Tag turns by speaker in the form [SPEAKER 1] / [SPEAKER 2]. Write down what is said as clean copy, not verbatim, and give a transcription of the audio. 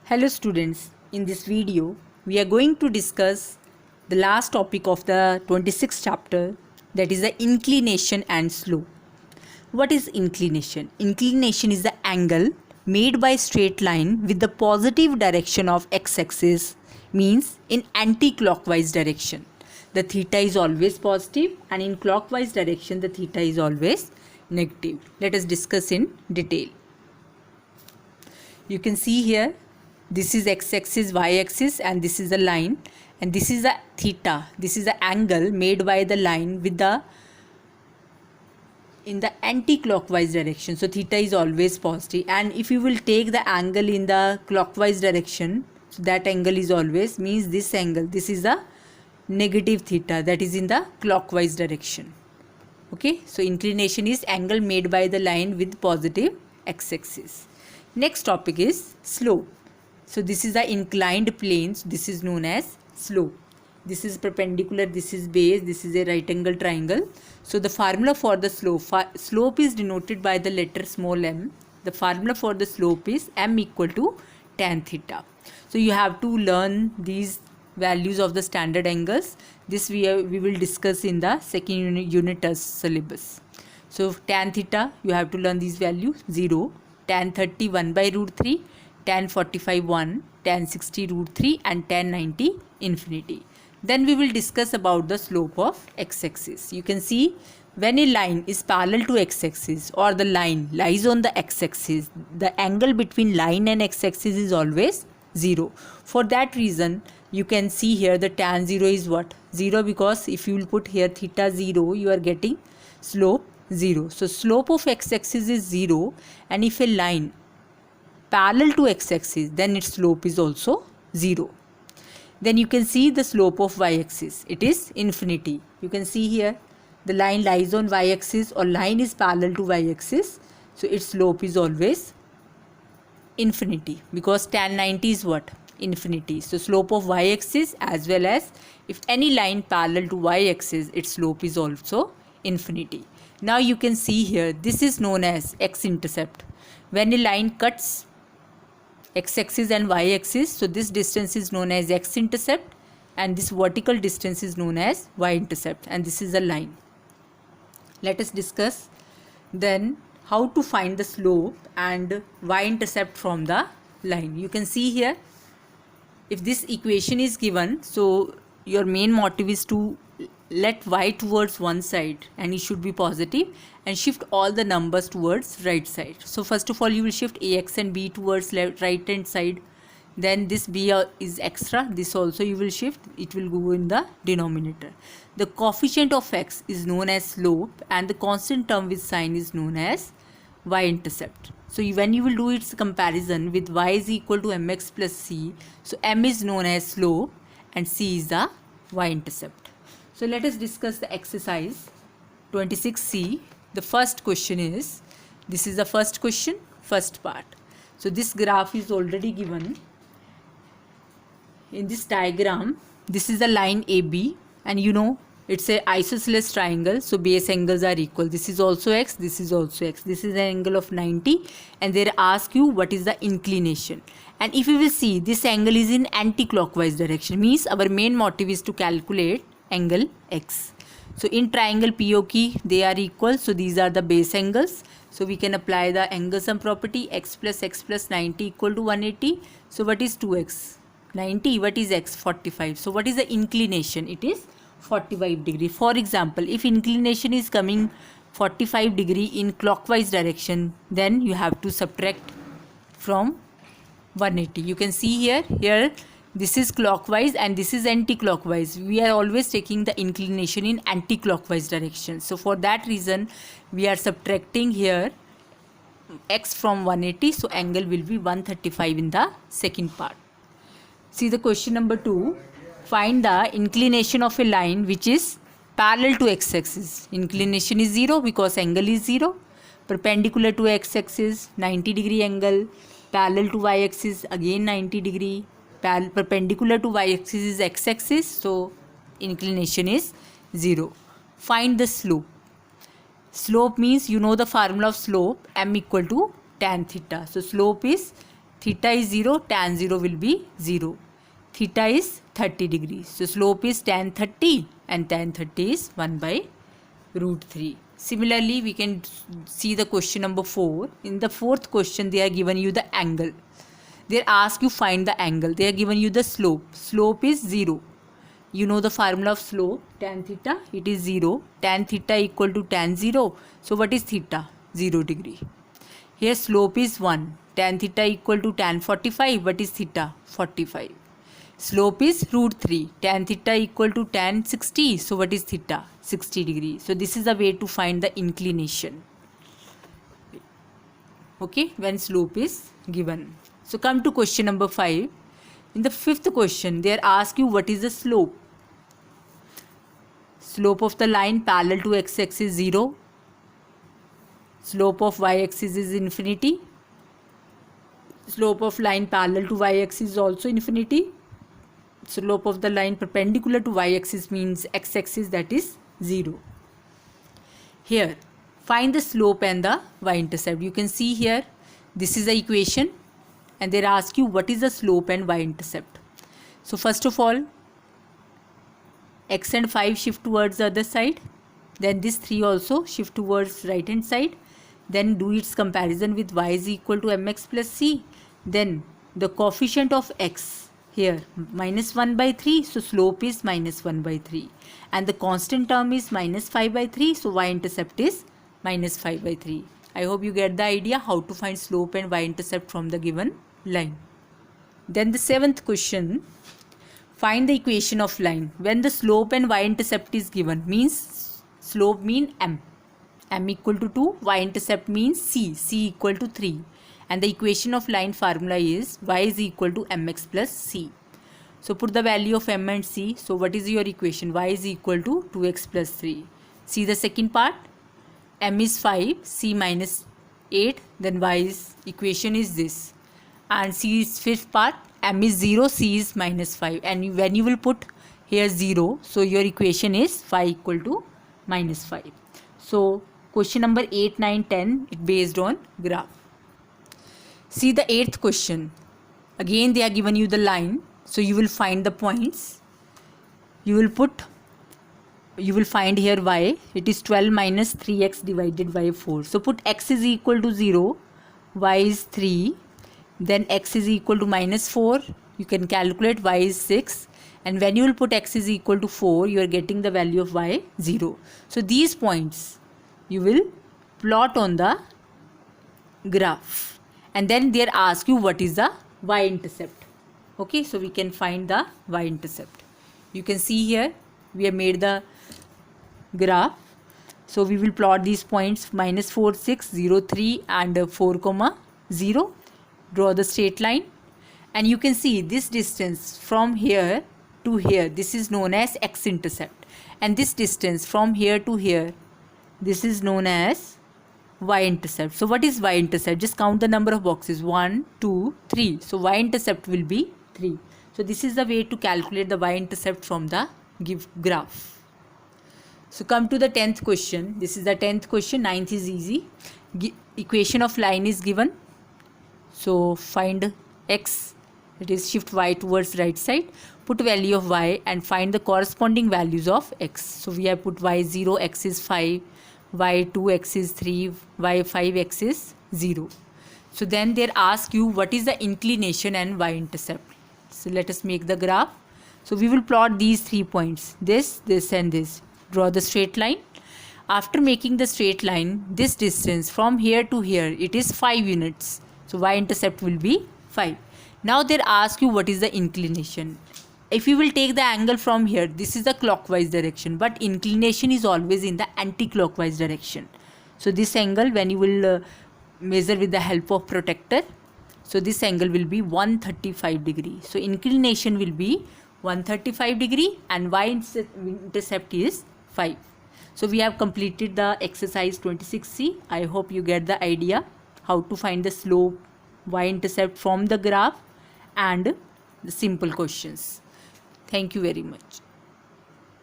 [SPEAKER 1] Hello students, in this video we are going to discuss the last topic of the 26th chapter, that is the inclination and slope. What is inclination? Inclination is the angle made by straight line with the positive direction of x-axis, means in anti-clockwise direction. The theta is always positive and in clockwise direction the theta is always negative. Let us discuss in detail. You can see here, this is x-axis, y-axis, and this is the line, and this is the theta. This is the angle made by the line with the in the anti-clockwise direction. So theta is always positive, and if you will take the angle in the clockwise direction, so that angle is always, means this angle, this is the negative theta, that is in the clockwise direction. Okay, so inclination is angle made by the line with positive x-axis. Next topic is slope. So this is the inclined plane, so this is known as slope. This is perpendicular, this is base, this is a right angle triangle. So the formula for the slope is denoted by the letter small m. The formula for the slope is m equal to tan theta. So you have to learn these values of the standard angles. This we will discuss in the second unit as syllabus. So tan theta, you have to learn these values: 0, tan 30 1 by root 3, tan 45 1, tan 60 root 3, and tan 90 infinity. Then we will discuss about the slope of x-axis. You can see, when a line is parallel to x-axis or the line lies on the x-axis, the angle between line and x-axis is always 0. For that reason, you can see here the tan 0 is what? 0, because if you will put here theta 0, you are getting slope 0. So slope of x-axis is 0, and if a line parallel to x-axis, then its slope is also 0. Then you can see the slope of y-axis, it is infinity. You can see here, the line lies on y-axis or line is parallel to y-axis, so its slope is always infinity, because tan 90 is what? Infinity. So slope of y-axis, as well as if any line parallel to y-axis, its slope is also infinity. Now you can see here, this is known as x-intercept. When a line cuts x-axis and y-axis, so this distance is known as x-intercept, and this vertical distance is known as y-intercept, and this is a line. Let us discuss then how to find the slope and y-intercept from the line. You can see here, if this equation is given, so your main motive is to let y towards one side, and it should be positive, and shift all the numbers towards right side. So first of all, you will shift ax and b towards right hand side. Then this b is extra, this also you will shift, it will go in the denominator. The coefficient of x is known as slope, and the constant term with sign is known as y-intercept. So when you will do its comparison with y is equal to mx plus c, so m is known as slope and c is the y-intercept. So let us discuss the exercise 26C. The first question is, this is the first question, first part. So this graph is already given. In this diagram, this is the line AB, and you know it's a isosceles triangle, so base angles are equal. This is also x, this is also x. This is an angle of 90, and they ask you what is the inclination. And if you will see, this angle is in anti-clockwise direction, means our main motive is to calculate angle x. So in triangle POQ, they are equal, so these are the base angles. So we can apply the angle sum property, x plus 90 equal to 180. So what is 2x? 90. What is x? 45. So what is the inclination? It is 45 degree. For example, if inclination is coming 45 degree in clockwise direction, then you have to subtract from 180. You can see here this is clockwise and this is anti-clockwise. We are always taking the inclination in anti-clockwise direction. So for that reason, we are subtracting here x from 180. So angle will be 135 in the second part. See the question number 2. Find the inclination of a line which is parallel to x-axis. Inclination is 0 because angle is 0. Perpendicular to x-axis, 90 degree angle. Parallel to y-axis, again 90 degree. Perpendicular to y-axis is x-axis, so inclination is 0. Find the slope. Slope means, you know the formula of slope, m equal to tan theta. So slope is theta is 0, tan 0 will be 0. Theta is 30 degrees. So slope is tan 30 and tan 30 is 1 by root 3. Similarly, we can see the question number 4. In the fourth question, they are given you the angle. They ask you find the angle. They are given you the slope. Slope is 0. You know the formula of slope, tan theta, it is 0. Tan theta equal to tan 0. So what is theta? 0 degree. Here slope is 1. Tan theta equal to tan 45. What is theta? 45. Slope is root 3. Tan theta equal to tan 60. So what is theta? 60 degree. So this is a way to find the inclination. Okay, when slope is given. So come to question number 5. In the fifth question, they are asked you what is the slope. Slope of the line parallel to x-axis is 0. Slope of y-axis is infinity. Slope of line parallel to y-axis is also infinity. Slope of the line perpendicular to y-axis means x-axis, that is 0. Here, find the slope and the y-intercept. You can see here, this is the equation and they ask you what is the slope and y-intercept. So first of all, x and 5 shift towards the other side. Then this 3 also shift towards right hand side. Then do its comparison with y is equal to mx plus c. Then the coefficient of x here minus 1 by 3. So slope is minus 1 by 3. And the constant term is minus 5 by 3. So y-intercept is minus 5 by 3. I hope you get the idea how to find slope and y-intercept from the given line. Then the seventh question, find the equation of line. When the slope and y-intercept is given, means slope mean m equal to 2, y-intercept means c equal to 3. And the equation of line formula is y is equal to mx plus c. So put the value of m and c. So what is your equation? Y is equal to 2x plus 3. See the second part. M is 5, c minus 8. Then y's equation is this. And c is fifth part. M is 0, c is minus 5. And when you will put here 0, so your equation is phi equal to minus 5. So question number 8, 9, 10, it based on graph. See the 8th question. Again they are given you the line. So you will find the points. You will find here y. It is 12 minus 3x divided by 4. So put x is equal to 0. Y is 3. Then x is equal to minus 4. You can calculate y is 6. And when you will put x is equal to 4, you are getting the value of y 0. So these points you will plot on the graph. And then they ask you what is the y-intercept. Okay, so we can find the y-intercept. You can see here we have made the graph. So we will plot these points minus 4, 6, 0, 3 and 4, 0. Draw the straight line. And you can see this distance from here to here, this is known as x-intercept. And this distance from here to here, this is known as y-intercept. So what is y-intercept? Just count the number of boxes. 1, 2, 3. So y-intercept will be 3. So this is the way to calculate the y-intercept from the graph. So come to the 10th question. This is the 10th question. 9th is easy. Equation of line is given. So find x, it is shift y towards right side. Put value of y and find the corresponding values of x. So we have put y 0, x is 5, y 2, x is 3, y 5, x is 0. So then they ask you what is the inclination and y-intercept. So let us make the graph. So we will plot these 3 points, this, this and this. Draw the straight line. After making the straight line, this distance from here to here, it is 5 units. So y-intercept will be 5. Now they ask you what is the inclination. If you will take the angle from here, this is the clockwise direction, but inclination is always in the anti-clockwise direction. So this angle, when you will measure with the help of protractor, so this angle will be 135 degree. So inclination will be 135 degree and y-intercept is 5. So we have completed the exercise 26C. I hope you get the idea how to find the slope, y-intercept from the graph and the simple questions. Thank you very much.